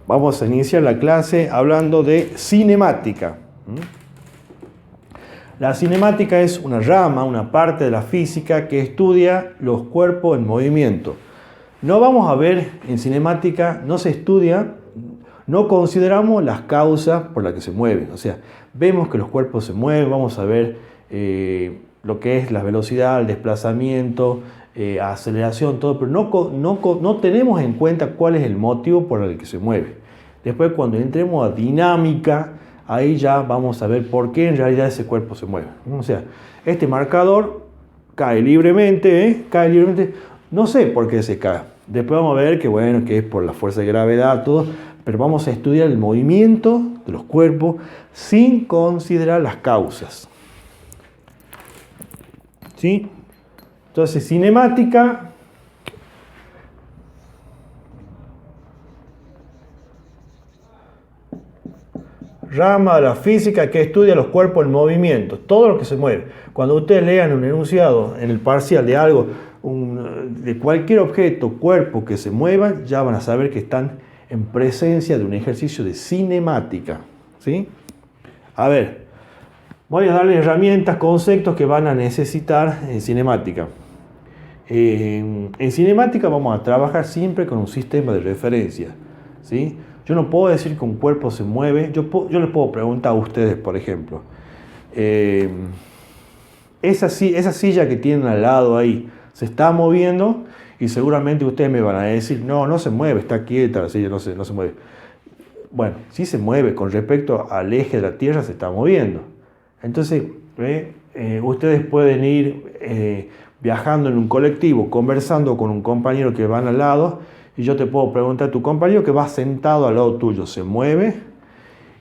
Vamos a iniciar la clase hablando de cinemática. La cinemática es una rama, una parte de la física que estudia los cuerpos en movimiento. No vamos a ver en cinemática, no se estudia, no consideramos las causas por las que se mueven. O sea, vemos que los cuerpos se mueven, vamos a ver lo que es la velocidad, el desplazamiento, aceleración, todo, pero no tenemos en cuenta cuál es el motivo por el que se mueve. Después, cuando entremos a dinámica, ahí ya vamos a ver por qué en realidad ese cuerpo se mueve. O sea, este marcador cae libremente, no sé por qué se cae. Después vamos a ver que, bueno, que es por la fuerza de gravedad, todo, pero vamos a estudiar el movimiento de los cuerpos sin considerar las causas. ¿Sí? Entonces, cinemática rama de la física que estudia los cuerpos en movimiento, todo lo que se mueve. Cuando ustedes lean un enunciado en el parcial de algo, de cualquier objeto, cuerpo que se mueva, ya van a saber que están en presencia de un ejercicio de cinemática. ¿Sí? A ver, voy a darles herramientas, conceptos que van a necesitar en cinemática. En cinemática vamos a trabajar siempre con un sistema de referencia. ¿Sí? Yo no puedo decir que un cuerpo se mueve. Yo les puedo preguntar a ustedes, por ejemplo, esa silla que tienen al lado ahí, ¿se está moviendo? Y seguramente ustedes me van a decir, no se mueve, está quieta la silla, no se mueve. Bueno, sí se mueve, con respecto al eje de la Tierra se está moviendo. Entonces, ustedes pueden ir viajando en un colectivo, conversando con un compañero que van al lado, y yo te puedo preguntar a tu compañero que va sentado al lado tuyo, ¿se mueve?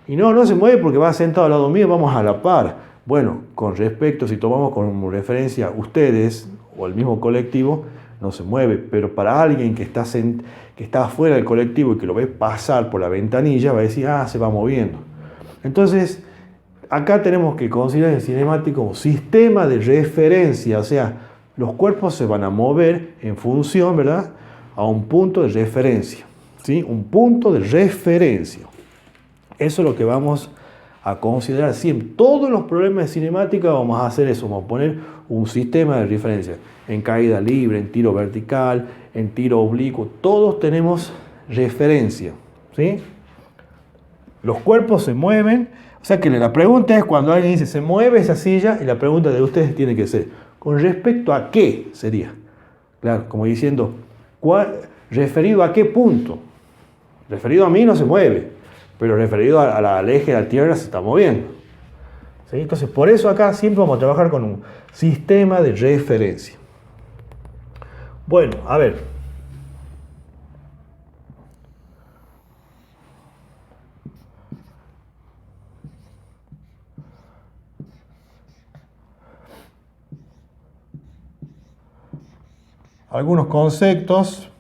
Y no se mueve porque va sentado al lado mío, vamos a la par. Bueno, con respecto, si tomamos como referencia ustedes o el mismo colectivo, no se mueve, pero para alguien que está afuera del colectivo y que lo ve pasar por la ventanilla, va a decir, se va moviendo. Entonces, acá tenemos que considerar el cinemático como sistema de referencia, o sea, los cuerpos se van a mover en función, ¿verdad?, a un punto de referencia, ¿sí? Un punto de referencia. Eso es lo que vamos a considerar siempre. Todos los problemas de cinemática vamos a hacer eso, vamos a poner un sistema de referencia. En caída libre, en tiro vertical, en tiro oblicuo, todos tenemos referencia, ¿sí? Los cuerpos se mueven, o sea que la pregunta es cuando alguien dice se mueve esa silla, y la pregunta de ustedes tiene que ser, ¿con respecto a qué sería? Claro, como diciendo, ¿referido a qué punto? Referido a mí no se mueve, pero referido al eje de la Tierra se está moviendo. ¿Sí? Entonces, por eso acá siempre vamos a trabajar con un sistema de referencia. Bueno, a ver. Algunos conceptos.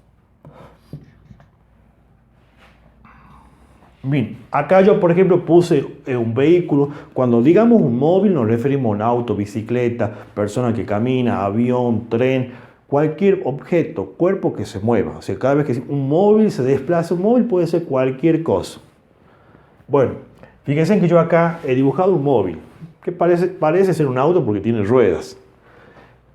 Bien, acá yo, por ejemplo, puse un vehículo. Cuando digamos un móvil nos referimos a un auto, bicicleta, persona que camina, avión, tren, cualquier objeto, cuerpo que se mueva. O sea, cada vez que un móvil se desplaza, un móvil puede ser cualquier cosa. Bueno, fíjense que yo acá he dibujado un móvil, que parece ser un auto porque tiene ruedas.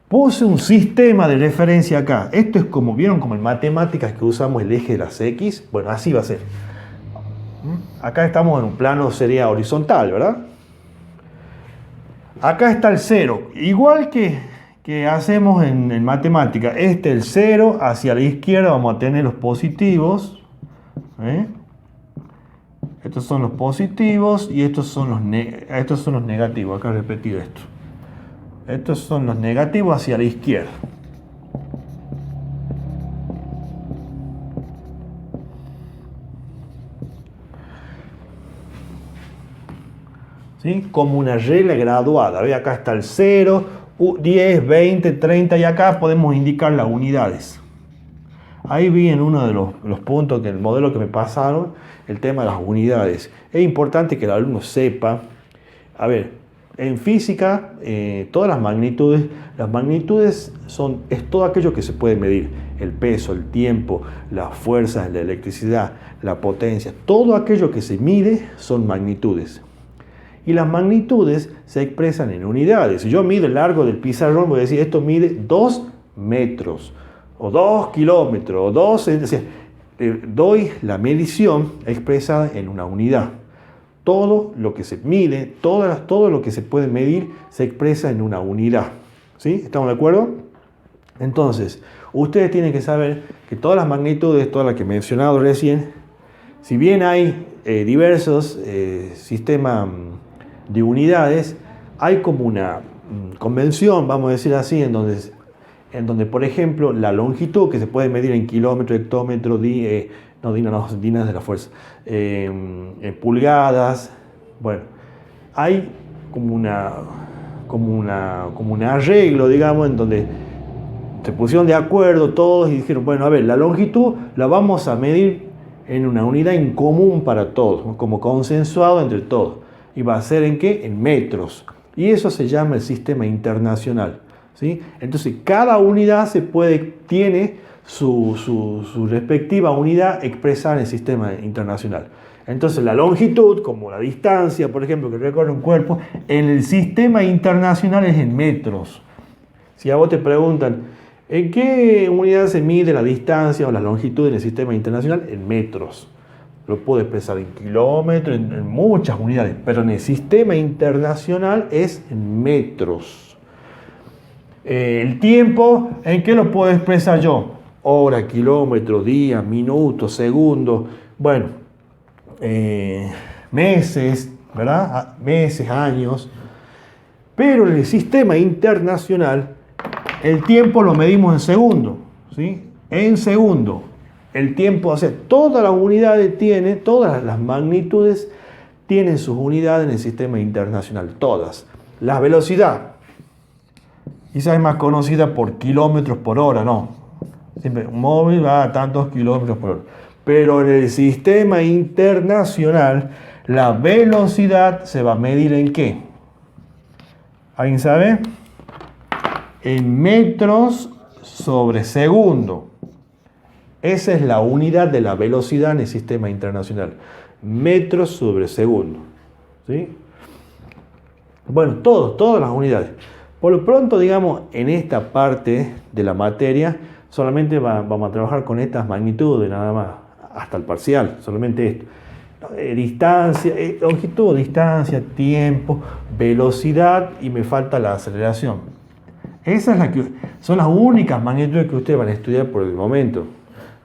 Puse un sistema de referencia acá. Esto es como, ¿vieron? Como en matemáticas que usamos el eje de las X. Bueno, así va a ser. Acá estamos en un plano, sería horizontal, ¿verdad? Acá está el 0. Igual que hacemos en matemática. El 0, hacia la izquierda vamos a tener los positivos. Estos son los positivos y estos son los negativos. Acá repetir esto. Estos son los negativos hacia la izquierda. ¿Sí? Como una regla graduada. ¿Ve? Acá está el 0, 10, 20, 30 y acá podemos indicar las unidades. Ahí vi en uno de los puntos del modelo que me pasaron el tema de las unidades. Es importante que el alumno sepa, a ver, en física, todas las magnitudes es todo aquello que se puede medir. el peso, el tiempo, las fuerzas, la electricidad, la potencia, todo aquello que se mide son magnitudes. Y las magnitudes se expresan en unidades. Si yo mido el largo del pizarrón, voy a decir, esto mide 2 metros, o 2 kilómetros, o 2... Es decir, doy la medición expresada en una unidad. Todo lo que se mide, todo lo que se puede medir, se expresa en una unidad. ¿Sí? ¿Estamos de acuerdo? Entonces, ustedes tienen que saber que todas las magnitudes, todas las que he mencionado recién, si bien hay diversos sistemas de unidades, hay como una convención, vamos a decir así, en donde, por ejemplo, la longitud, que se puede medir en kilómetros, hectómetros, dinas de la fuerza, en pulgadas, bueno, hay como un arreglo, digamos, en donde se pusieron de acuerdo todos y dijeron, bueno, a ver, la longitud la vamos a medir en una unidad en común para todos, como consensuado entre todos. ¿Y va a ser en qué? En metros. Y eso se llama el sistema internacional. ¿Sí? Entonces, cada unidad tiene su respectiva unidad expresada en el sistema internacional. Entonces, la longitud, como la distancia, por ejemplo, que recorre un cuerpo, en el sistema internacional es en metros. Si a vos te preguntan, ¿en qué unidad se mide la distancia o la longitud en el sistema internacional? En metros. Lo puedo expresar en kilómetros, en muchas unidades, pero en el sistema internacional es en metros. El tiempo, ¿en qué lo puedo expresar yo? Hora, kilómetros, días, minutos, segundos, bueno, meses, ¿verdad? Meses, años. Pero en el sistema internacional, el tiempo lo medimos en segundo, ¿sí? En segundo. El tiempo, o sea, todas las unidades todas las magnitudes tienen sus unidades en el sistema internacional, todas. La velocidad, quizás es más conocida por kilómetros por hora, no. Siempre un móvil va a tantos kilómetros por hora. Pero en el sistema internacional, la velocidad se va a medir ¿en qué? ¿Alguien sabe? En metros sobre segundo. Esa es la unidad de la velocidad en el sistema internacional. Metros sobre segundo. ¿Sí? Bueno, todas las unidades. Por lo pronto, digamos, en esta parte de la materia, solamente vamos a trabajar con estas magnitudes, nada más, hasta el parcial, solamente esto. Distancia, longitud, distancia, tiempo, velocidad y me falta la aceleración. Esas son las únicas magnitudes que ustedes van a estudiar por el momento.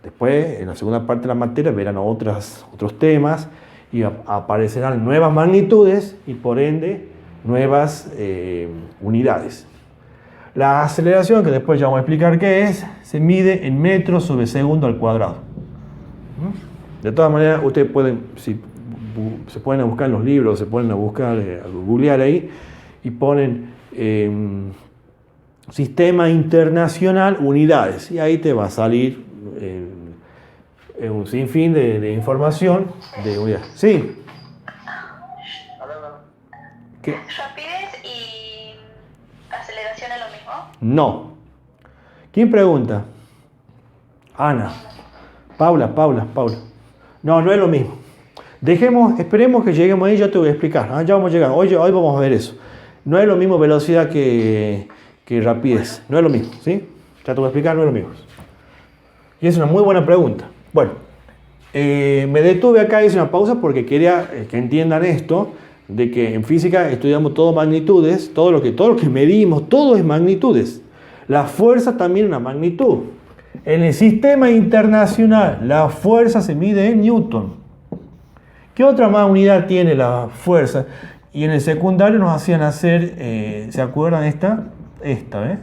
Después, en la segunda parte de la materia, verán otros temas y aparecerán nuevas magnitudes y por ende nuevas unidades. La aceleración, que después ya vamos a explicar qué es, se mide en metros sobre segundo al cuadrado. De todas maneras, ustedes pueden, si se pueden buscar en los libros, se pueden buscar, googlear ahí y ponen sistema internacional unidades y ahí te va a salir un sinfín de información de unidades. Sí. ¿Qué? ¿Rapidez y aceleración es lo mismo? No. ¿Quién pregunta? Ana. Paula. No es lo mismo. Esperemos que lleguemos ahí, yo te voy a explicar. Ya vamos a llegar. Hoy vamos a ver eso. No es lo mismo velocidad que rapidez. No es lo mismo, ¿sí? Ya te voy a explicar, no es lo mismo. Y es una muy buena pregunta. Bueno, me detuve acá, hice una pausa porque quería que entiendan esto, de que en física estudiamos todo magnitudes, todo lo que medimos, todo es magnitudes. La fuerza también es una magnitud. En el sistema internacional, la fuerza se mide en Newton. ¿Qué otra más unidad tiene la fuerza? Y en el secundario nos hacían hacer, ¿se acuerdan esta? Esta,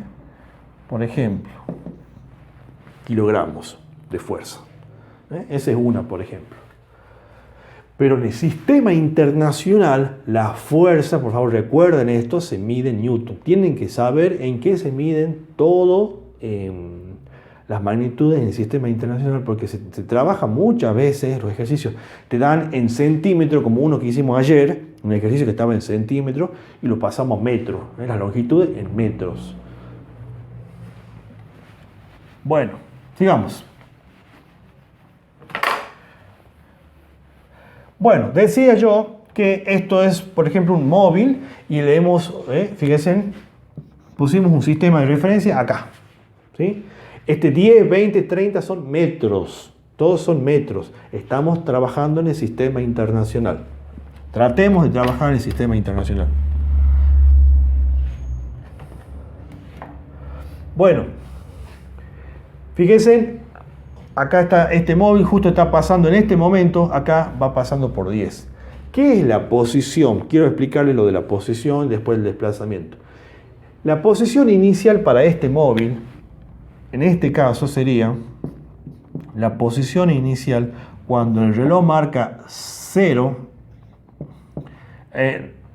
por ejemplo, kilogramos de fuerza. Esa es una, por ejemplo. Pero en el sistema internacional, la fuerza, por favor recuerden esto, se mide en Newton. Tienen que saber en qué se miden todo las magnitudes en el sistema internacional, porque se trabaja muchas veces, los ejercicios te dan en centímetros, como uno que hicimos ayer, un ejercicio que estaba en centímetros, y lo pasamos a metros, las longitudes en metros. Bueno, Sigamos. Bueno, decía yo que esto es, por ejemplo, un móvil y le hemos, fíjense, pusimos un sistema de referencia acá. ¿Sí? Este 10, 20, 30 son metros. Todos son metros. Estamos trabajando en el sistema internacional. Tratemos de trabajar en el sistema internacional. Bueno, fíjense, acá está este móvil, justo está pasando en este momento, acá va pasando por 10. ¿Qué es la posición? Quiero explicarle lo de la posición, después el desplazamiento. La posición inicial para este móvil, en este caso sería la posición inicial cuando el reloj marca 0.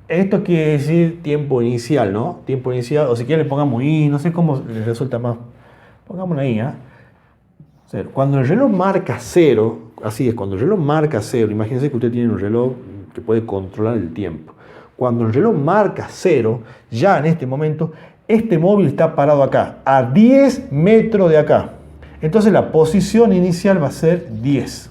Esto quiere decir tiempo inicial, ¿no? Tiempo inicial, o si quieren le pongamos I, no sé cómo les resulta más. Pongamos una I, ¿eh? Cuando el reloj marca 0, así es, cuando el reloj marca 0, imagínense que usted tiene un reloj que puede controlar el tiempo. Cuando el reloj marca 0, ya en este momento, este móvil está parado acá, a 10 metros de acá. Entonces la posición inicial va a ser 10.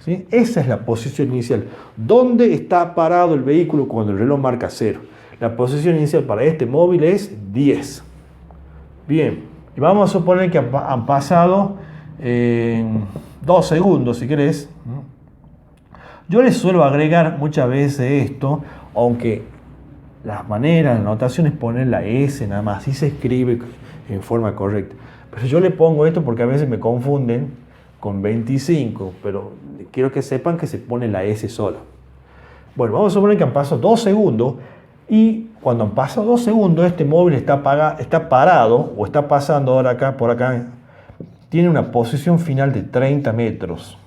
¿Sí? Esa es la posición inicial. ¿Dónde está parado el vehículo cuando el reloj marca 0? La posición inicial para este móvil es 10. Bien, y vamos a suponer que han pasado 2 segundos, si querés. Yo les suelo agregar muchas veces esto, aunque las maneras, las notaciones ponen la S nada más, así se escribe en forma correcta. Pero yo le pongo esto porque a veces me confunden con 25, pero quiero que sepan que se pone la S sola. Bueno, vamos a suponer que han pasado 2 segundos y cuando han pasado 2 segundos este móvil está parado o está pasando ahora acá, por acá, tiene una posición final de 30 metros.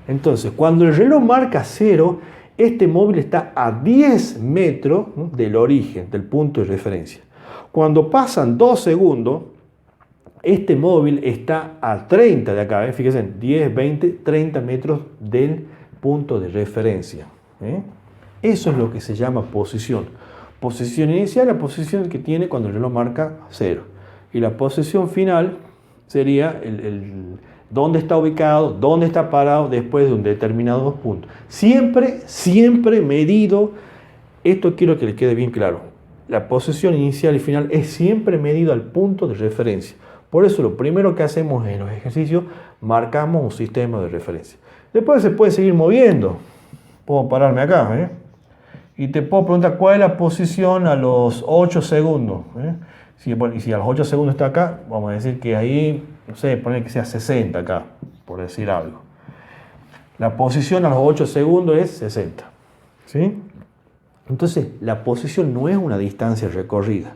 Entonces, cuando el reloj marca 0, este móvil está a 10 metros del origen, del punto de referencia. Cuando pasan 2 segundos, este móvil está a 30 de acá, fíjense, 10, 20, 30 metros del punto de referencia. Eso es lo que se llama posición. Posición inicial, la posición que tiene cuando el reloj marca 0. Y la posición final sería dónde está ubicado, dónde está parado después de un determinado punto. Siempre medido, esto quiero que le quede bien claro. La posición inicial y final es siempre medido al punto de referencia. Por eso lo primero que hacemos en los ejercicios, marcamos un sistema de referencia. Después se puede seguir moviendo. Puedo pararme acá, y te puedo preguntar cuál es la posición a los 8 segundos. Si a los 8 segundos está acá, vamos a decir que ahí, no sé, poner que sea 60 acá, por decir algo. La posición a los 8 segundos es 60. ¿Sí? Entonces, la posición no es una distancia recorrida.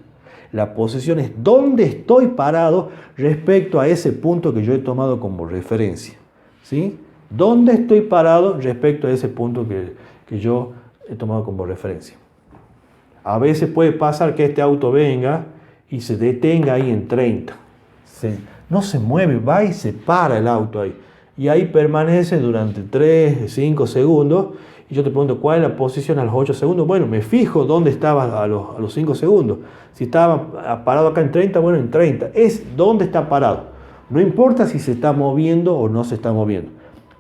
La posición es dónde estoy parado respecto a ese punto que yo he tomado como referencia. ¿Sí? ¿Dónde estoy parado respecto a ese punto que yo he tomado como referencia? A veces puede pasar que este auto venga y se detenga ahí en 30. No se mueve, va y se para el auto ahí. Y ahí permanece durante 3, 5 segundos. Y yo te pregunto, ¿cuál es la posición a los 8 segundos? Bueno, me fijo dónde estaba a los 5 segundos. Si estaba parado acá en 30, bueno, en 30. Es dónde está parado. No importa si se está moviendo o no se está moviendo.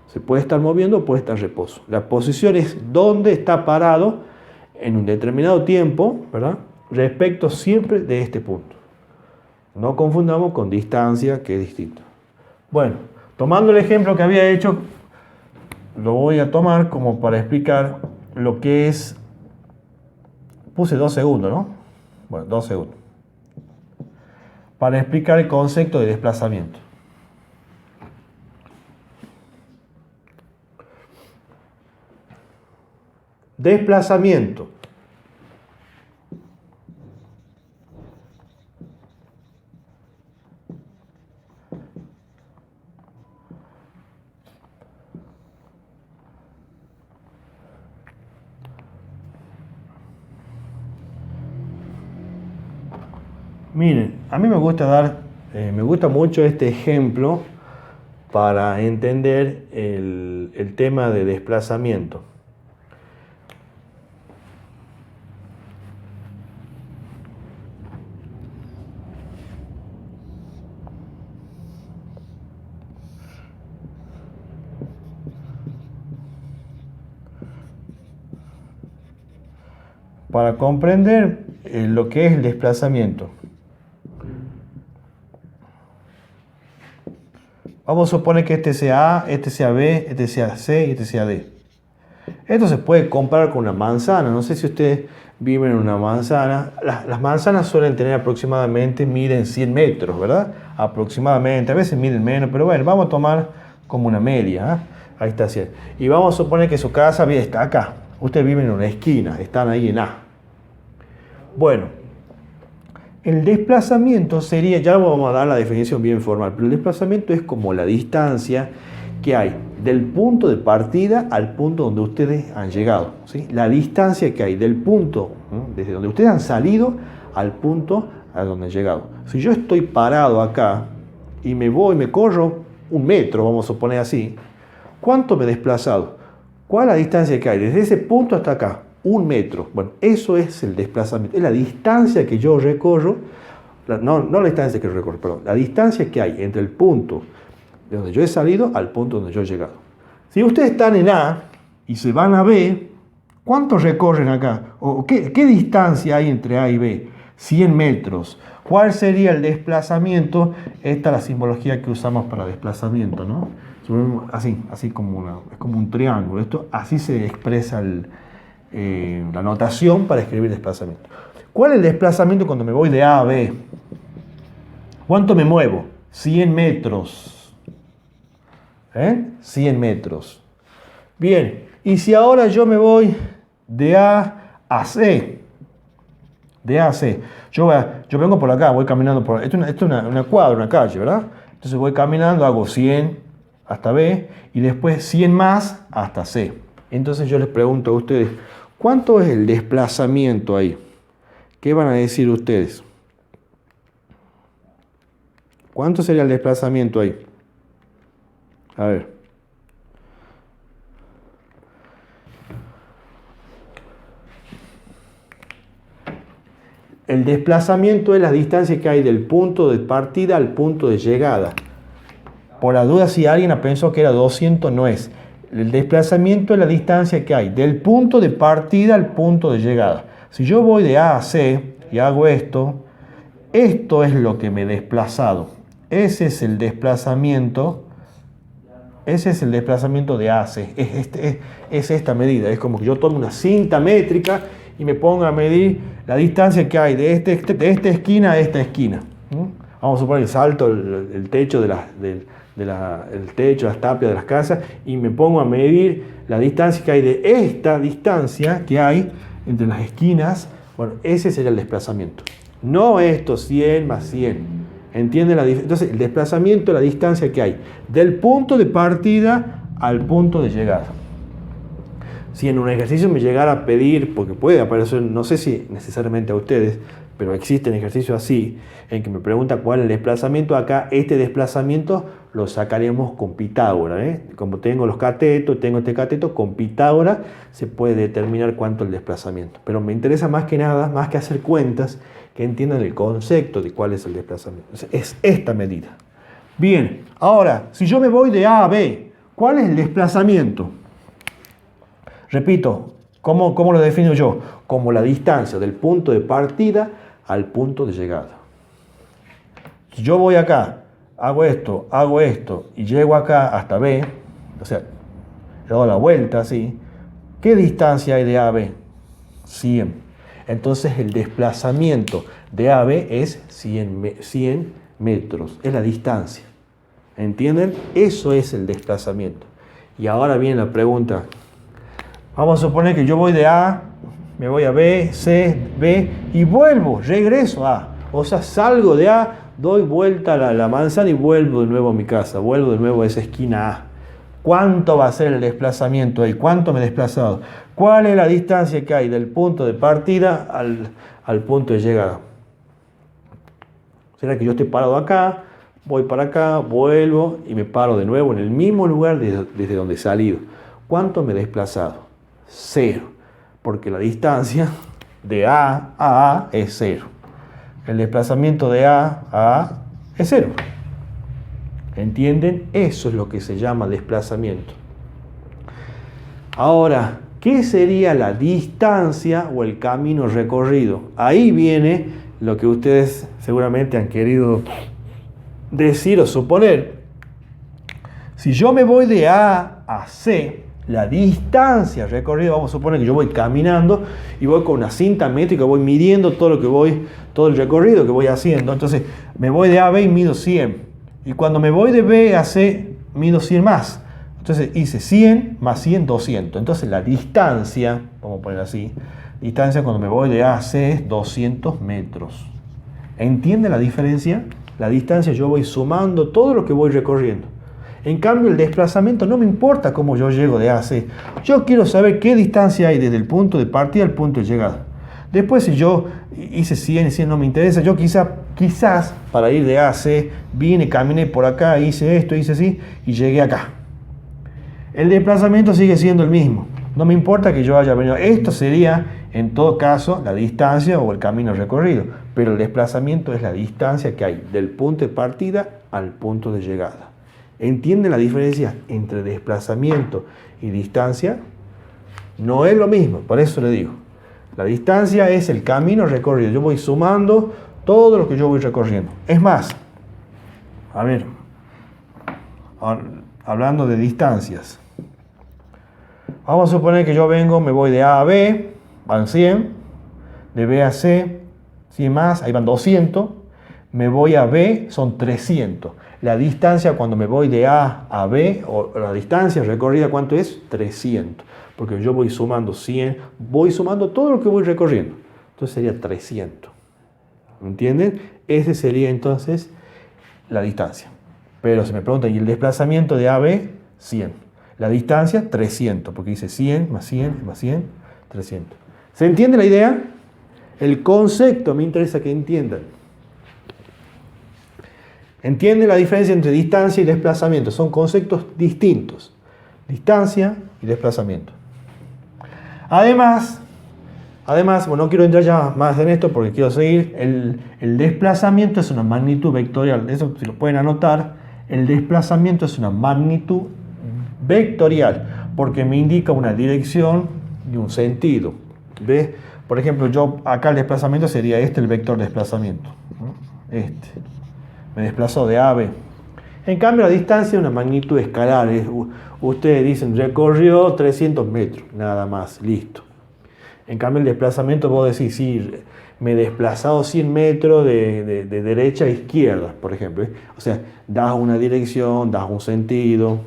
Se puede estar moviendo o puede estar en reposo. La posición es dónde está parado en un determinado tiempo, ¿verdad? Respecto siempre de este punto. No confundamos con distancia, que es distinto. Bueno, tomando el ejemplo que había hecho, lo voy a tomar como para explicar lo que es. Puse 2 segundos, ¿no? Bueno, 2 segundos. Para explicar el concepto de desplazamiento. Desplazamiento. Miren, a mí me gusta mucho este ejemplo para entender el tema de desplazamiento. para comprender lo que es el desplazamiento. Vamos a suponer que este sea A, este sea B, este sea C y este sea D. Esto se puede comparar con una manzana. No sé si ustedes viven en una manzana. Las manzanas suelen tener aproximadamente, miden 100 metros, ¿verdad? Aproximadamente. A veces miden menos, pero bueno, vamos a tomar como una media. ¿Eh? Ahí está 100. Y vamos a suponer que su casa está acá. Ustedes viven en una esquina, están ahí en A. Bueno, el desplazamiento sería, ya vamos a dar la definición bien formal, pero el desplazamiento es como la distancia que hay del punto de partida al punto donde ustedes han llegado, ¿sí? La distancia que hay del punto, desde donde ustedes han salido al punto a donde han llegado. Si yo estoy parado acá y me corro 1 metro, vamos a suponer así, ¿cuánto me he desplazado? ¿Cuál es la distancia que hay desde ese punto hasta acá? 1 metro. Bueno, eso es el desplazamiento, es la distancia que yo recorro, no la distancia que yo recorro, perdón, la distancia que hay entre el punto de donde yo he salido al punto donde yo he llegado. Si ustedes están en A y se van a B, ¿cuánto recorren acá? ¿O qué distancia hay entre A y B? 100 metros. ¿Cuál sería el desplazamiento? Esta es la simbología que usamos para desplazamiento, ¿no? Así como es como un triángulo. Así se expresa la notación para escribir desplazamiento. ¿Cuál es el desplazamiento cuando me voy de A a B? ¿Cuánto me muevo? 100 metros. 100 metros. Bien, y si ahora yo me voy de A a C, de A a C, yo vengo por acá, voy caminando por... Esto es una cuadra, una calle, ¿verdad? Entonces voy caminando, hago 100 hasta B y después 100 más hasta C. Entonces yo les pregunto a ustedes, ¿cuánto es el desplazamiento ahí? ¿Qué van a decir ustedes? ¿Cuánto sería el desplazamiento ahí? A ver. El desplazamiento es la distancia que hay del punto de partida al punto de llegada. Por la duda, si alguien pensó que era 200, no es. El desplazamiento es la distancia que hay del punto de partida al punto de llegada. Si yo voy de A a C y hago esto es lo que me he desplazado. Ese es el desplazamiento. Ese es el desplazamiento de A a C. Es esta medida. Es como que yo tomo una cinta métrica y me pongo a medir la distancia que hay de esta esquina a esta esquina. Vamos a suponer que salto el techo el techo, las tapias de las casas y me pongo a medir la distancia que hay de esta distancia que hay entre las esquinas. Bueno, ese sería el desplazamiento. No esto, 100 más 100. ¿Entienden la diferencia? Entonces, el desplazamiento es la distancia que hay del punto de partida al punto de llegada. Si en un ejercicio me llegara a pedir, porque puede aparecer, no sé si necesariamente a ustedes, pero existen ejercicios así, en que me pregunta cuál es el desplazamiento acá, este desplazamiento lo sacaríamos con Pitágoras. Como tengo los catetos, tengo este cateto, con Pitágoras se puede determinar cuánto es el desplazamiento. Pero me interesa más que nada, más que hacer cuentas, que entiendan el concepto de cuál es el desplazamiento. Es esta medida. Bien, ahora, si yo me voy de A a B, ¿cuál es el desplazamiento? Repito, ¿cómo lo defino yo? Como la distancia del punto de partida al punto de llegada. Si yo voy acá, hago esto y llego acá hasta B, o sea, he dado la vuelta así, ¿qué distancia hay de A a B? 100. Entonces el desplazamiento de A a B es 100 metros, es la distancia. ¿Entienden? Eso es el desplazamiento. Y ahora viene la pregunta. Vamos a suponer que yo voy de A, me voy a B, C, B y vuelvo, regreso a A. O sea, salgo de A, doy vuelta a la manzana y vuelvo de nuevo a mi casa, vuelvo de nuevo a esa esquina A. ¿Cuánto va a ser el desplazamiento ahí? ¿Cuánto me he desplazado? ¿Cuál es la distancia que hay del punto de partida al punto de llegada? ¿Será que yo estoy parado acá, voy para acá, vuelvo y me paro de nuevo en el mismo lugar desde donde he salido? ¿Cuánto me he desplazado? 0, porque la distancia de A a A es 0. El desplazamiento de A a A es 0. ¿Entienden? Eso es lo que se llama desplazamiento. Ahora, ¿Qué sería la distancia o el camino recorrido? Ahí viene lo que ustedes seguramente han querido decir o suponer. Si yo me voy de A a C, la distancia recorrida, vamos a suponer que yo voy caminando y voy con una cinta métrica, voy midiendo todo lo que voy, todo el recorrido que voy haciendo. Entonces me voy de A a B y mido 100. Y cuando me voy de B a C, mido 100 más. Entonces hice 100 más 100, 200. Entonces la distancia, vamos a poner así, distancia cuando me voy de A a C es 200 metros. ¿Entiende la diferencia? La distancia yo voy sumando todo lo que voy recorriendo. En cambio, el desplazamiento no me importa cómo yo llego de A a C. Yo quiero saber qué distancia hay desde el punto de partida al punto de llegada. Después, si yo hice 100 y 100 no me interesa, yo quizás para ir de A a C, vine, caminé por acá, hice esto, hice así y llegué acá. El desplazamiento sigue siendo el mismo. No me importa que yo haya venido. Esto sería, en todo caso, la distancia o el camino recorrido. Pero el desplazamiento es la distancia que hay del punto de partida al punto de llegada. ¿Entienden la diferencia entre desplazamiento y distancia? No es lo mismo, por eso le digo. La distancia es el camino recorrido. Yo voy sumando todo lo que yo voy recorriendo. Es más, a ver, hablando de distancias. Vamos a suponer que yo vengo, me voy de A a B, van 100, de B a C, 100 más, ahí van 200, me voy a B, son 300. La distancia cuando me voy de A a B, o la distancia recorrida, ¿cuánto es? 300. Porque yo voy sumando 100, voy sumando todo lo que voy recorriendo. Entonces sería 300. ¿Entienden? Ese sería entonces la distancia. Pero se me pregunta, ¿y el desplazamiento de A a B? 100. La distancia, 300, porque dice 100 más 100 más 100, 300. ¿Se entiende la idea? El concepto me interesa que entiendan. ¿Entienden la diferencia entre distancia y desplazamiento? Son conceptos distintos. Distancia y desplazamiento. Además, bueno, no quiero entrar ya más en esto porque quiero seguir. El desplazamiento es una magnitud vectorial. Eso si lo pueden anotar. El desplazamiento es una magnitud vectorial porque me indica una dirección y un sentido. ¿Ves? Por ejemplo, yo acá el desplazamiento sería el vector de desplazamiento. Me desplazó de A a B. En cambio, la distancia es una magnitud escalar. Ustedes dicen, recorrió 300 metros, nada más, listo. En cambio, el desplazamiento, vos decís, sí, me he desplazado 100 metros de derecha a izquierda, por ejemplo. O sea, das una dirección, das un sentido.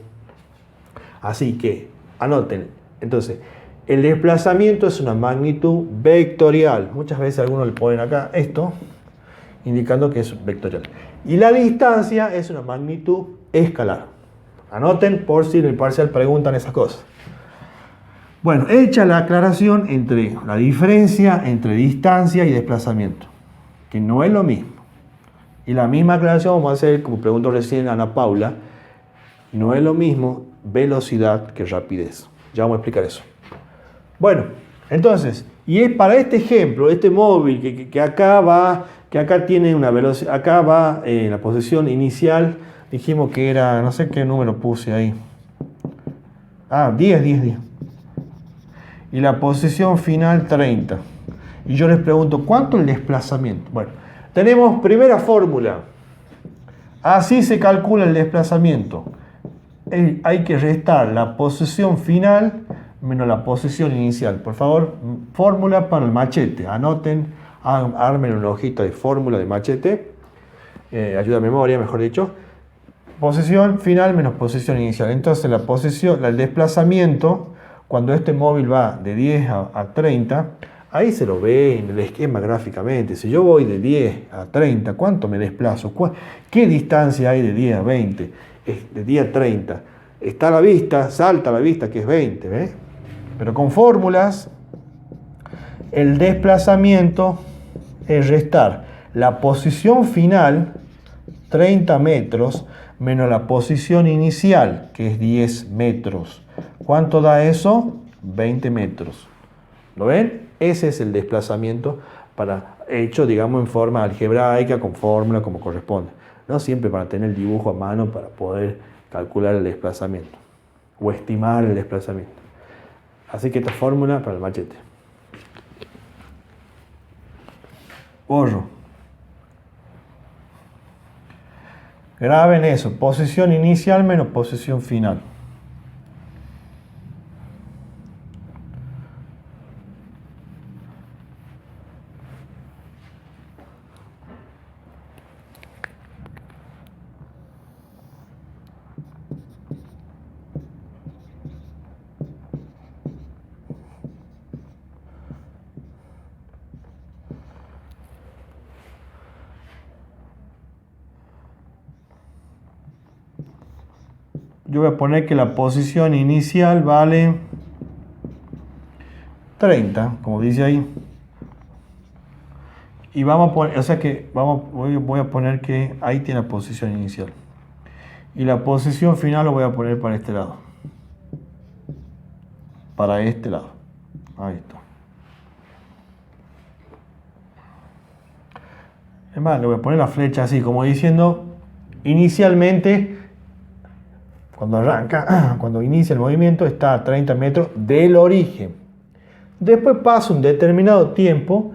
Así que, anoten. Entonces, el desplazamiento es una magnitud vectorial. Muchas veces algunos le ponen acá esto, indicando que es vectorial. Y la distancia es una magnitud escalar. Anoten por si en el parcial preguntan esas cosas. Bueno, hecha la aclaración entre la diferencia entre distancia y desplazamiento, que no es lo mismo. Y la misma aclaración vamos a hacer, como preguntó recién Ana Paula, no es lo mismo velocidad que rapidez. Ya vamos a explicar eso. Bueno, entonces, y es para este ejemplo, este móvil que acá tiene una velocidad, acá va en la posición inicial, dijimos que era, no sé qué número puse ahí. 10. Y la posición final 30. Y yo les pregunto, ¿cuánto es el desplazamiento? Bueno, tenemos primera fórmula. Así se calcula el desplazamiento. Hay que restar la posición final menos la posición inicial. Por favor, fórmula para el machete. Anoten, armen una hojita de fórmula de machete. Ayuda a memoria, mejor dicho. Posición final menos posición inicial. Entonces, el desplazamiento, cuando este móvil va de 10 a 30, ahí se lo ve en el esquema gráficamente. Si yo voy de 10 a 30, ¿cuánto me desplazo? ¿Qué distancia hay de 10 a 20? De 10 a 30. Está a la vista, salta a la vista que es 20, ¿ves? Pero con fórmulas, el desplazamiento es restar la posición final, 30 metros, menos la posición inicial, que es 10 metros. ¿Cuánto da eso? 20 metros. ¿Lo ven? Ese es el desplazamiento hecho, digamos, en forma algebraica, con fórmula, como corresponde. No siempre para tener el dibujo a mano para poder calcular el desplazamiento o estimar el desplazamiento. Así que esta fórmula para el machete. Borro. Graben eso, posición inicial menos posición final. Yo voy a poner que la posición inicial vale 30, como dice ahí. Y vamos a poner, o sea que voy a poner que ahí tiene la posición inicial. Y la posición final lo voy a poner para este lado. Para este lado. Ahí está. Es más, le voy a poner la flecha así, como diciendo, inicialmente, cuando arranca, cuando inicia el movimiento, está a 30 metros del origen. Después pasa un determinado tiempo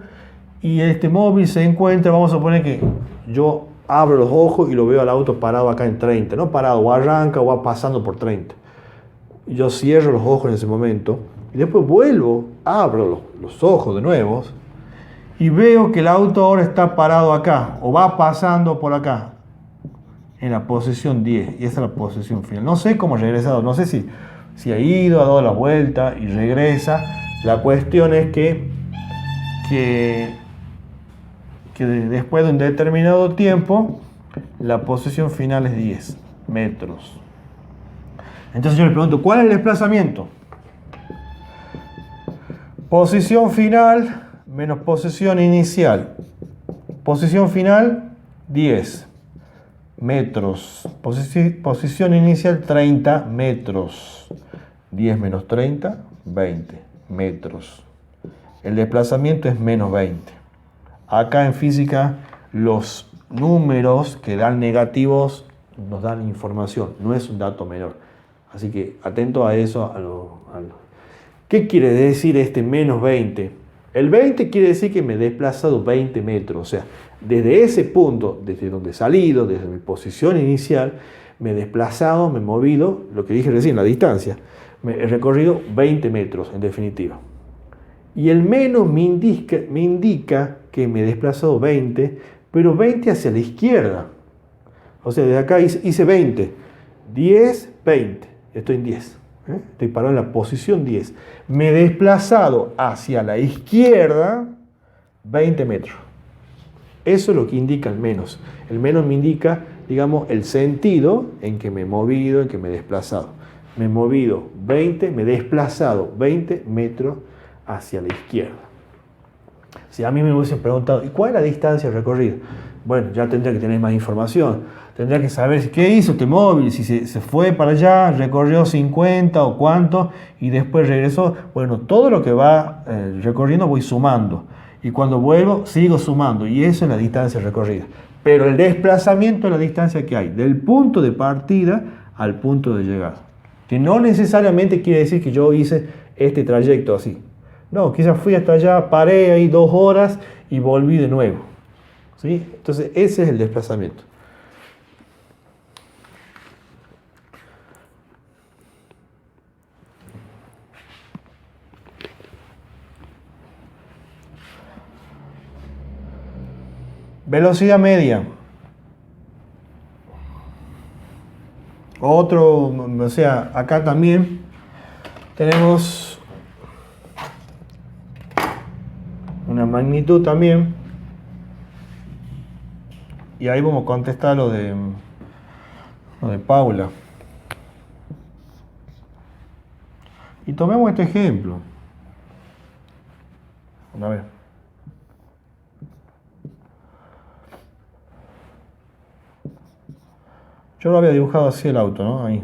y este móvil se encuentra, vamos a poner que yo abro los ojos y lo veo al auto parado acá en 30, no parado, o arranca o va pasando por 30. Yo cierro los ojos en ese momento y después vuelvo, abro los ojos de nuevo y veo que el auto ahora está parado acá o va pasando por acá en la posición 10 y esa es la posición final. No sé cómo ha regresado, no sé si ha ido, ha dado la vuelta y regresa. La cuestión es que después de un determinado tiempo la posición final es 10 metros. Entonces yo le pregunto, ¿cuál es el desplazamiento? Posición final menos posición inicial. Posición final 10 metros. Posición inicial 30 metros. 10 menos 30, 20 metros. El desplazamiento es menos 20. Acá en física los números que dan negativos nos dan información, no es un dato menor. Así que atento a eso. ¿Qué quiere decir este menos 20? El 20 quiere decir que me he desplazado 20 metros. O sea, desde ese punto, desde donde he salido, desde mi posición inicial, me he desplazado, me he movido, lo que dije recién, la distancia. He recorrido 20 metros en definitiva. Y el menos me indica que me he desplazado 20, pero 20 hacia la izquierda. O sea, de acá hice 20. 10, 20. Estoy en 10. Estoy parado en la posición 10. Me he desplazado hacia la izquierda 20 metros. Eso es lo que indica el menos. El menos me indica, digamos, el sentido en que me he movido, en que me he desplazado. Me he movido 20, me he desplazado 20 metros hacia la izquierda. Si a mí me hubiesen preguntado, ¿y cuál es la distancia recorrida? Bueno, ya tendría que tener más información. Tendría que saber qué hizo este móvil, si se fue para allá, recorrió 50 o cuánto, y después regresó. Bueno, todo lo que va recorriendo voy sumando. Y cuando vuelvo, sigo sumando. Y eso es la distancia recorrida. Pero el desplazamiento es la distancia que hay del punto de partida al punto de llegada. Que no necesariamente quiere decir que yo hice este trayecto así. No, quizás fui hasta allá, paré ahí 2 horas y volví de nuevo. ¿Sí? Entonces ese es el desplazamiento. Velocidad media. O sea, acá también tenemos una magnitud también. Y ahí vamos a contestar lo de Paula. Y tomemos este ejemplo. A ver. Yo lo había dibujado así el auto, ¿no? Ahí.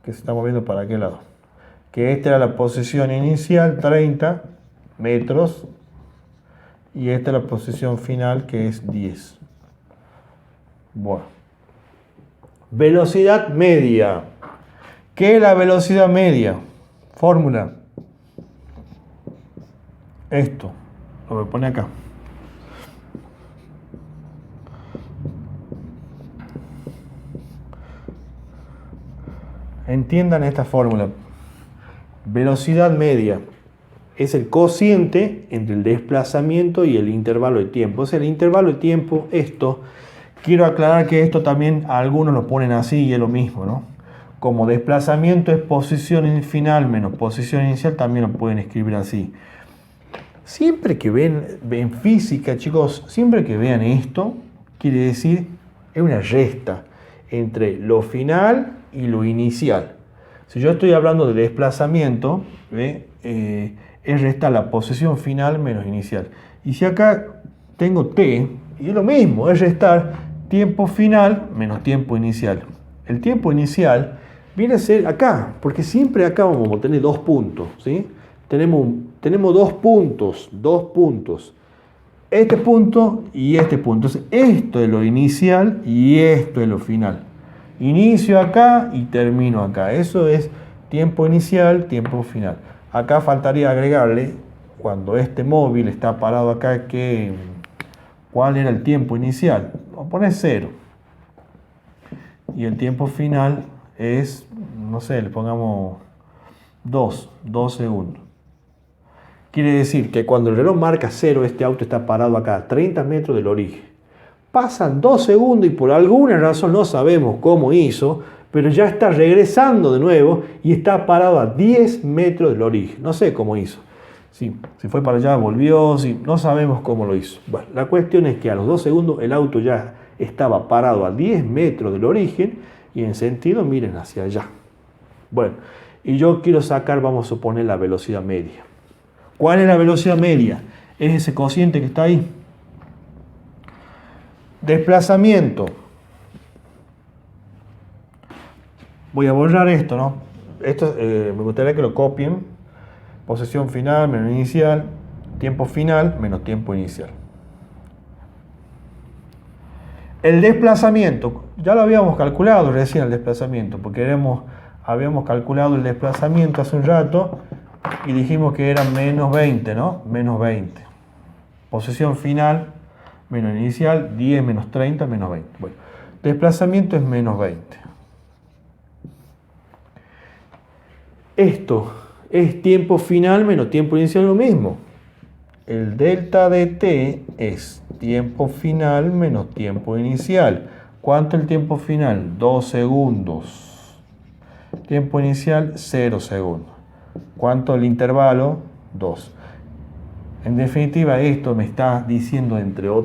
Que se está moviendo para aquel lado. Que esta era la posición inicial, 30 metros. Y esta es la posición final, que es 10. Bueno. Velocidad media. ¿Qué es la velocidad media? Fórmula. Esto. Lo voy a poner acá. Entiendan esta fórmula. Velocidad media es el cociente entre el desplazamiento y el intervalo de tiempo. O sea, el intervalo de tiempo, esto, quiero aclarar que esto también algunos lo ponen así y es lo mismo, ¿no? Como desplazamiento es posición final menos posición inicial, también lo pueden escribir así. Siempre que ven física, chicos, siempre que vean esto, quiere decir, es una resta entre lo final y lo inicial. Si yo estoy hablando de desplazamiento, es restar la posición final menos inicial. Y si acá tengo t, y es lo mismo, es restar tiempo final menos tiempo inicial. El tiempo inicial viene a ser acá, porque siempre acá vamos a tener 2 puntos, ¿sí? Tenemos 2 puntos. Este punto y este punto. Entonces, esto es lo inicial y esto es lo final. Inicio acá y termino acá. Eso es tiempo inicial, tiempo final. Acá faltaría agregarle, cuando este móvil está parado acá, ¿cuál era el tiempo inicial? Vamos a poner 0. Y el tiempo final es, no sé, le pongamos 2 segundos. Quiere decir que cuando el reloj marca 0, este auto está parado acá a 30 metros del origen. Pasan 2 segundos y por alguna razón no sabemos cómo hizo, pero ya está regresando de nuevo y está parado a 10 metros del origen. No sé cómo hizo. Si fue para allá, volvió, no sabemos cómo lo hizo. Bueno, la cuestión es que a los 2 segundos el auto ya estaba parado a 10 metros del origen y en sentido, miren, hacia allá. Bueno, y yo quiero sacar, vamos a suponer, la velocidad media. ¿Cuál es la velocidad media? Es ese cociente que está ahí. Desplazamiento. Voy a borrar esto, ¿no? Esto me gustaría que lo copien. Posición final menos inicial. Tiempo final menos tiempo inicial. El desplazamiento. Ya lo habíamos calculado recién el desplazamiento. Porque habíamos calculado el desplazamiento hace un rato. Y dijimos que era menos 20, ¿no? Menos 20. Posición final menos inicial, 10 menos 30 menos 20. Bueno, desplazamiento es menos 20. Esto es tiempo final menos tiempo inicial, lo mismo. El delta de t es tiempo final menos tiempo inicial. ¿Cuánto es el tiempo final? 2 segundos. Tiempo inicial, 0 segundos. ¿Cuánto el intervalo? 2. En definitiva, esto me está diciendo, entre otras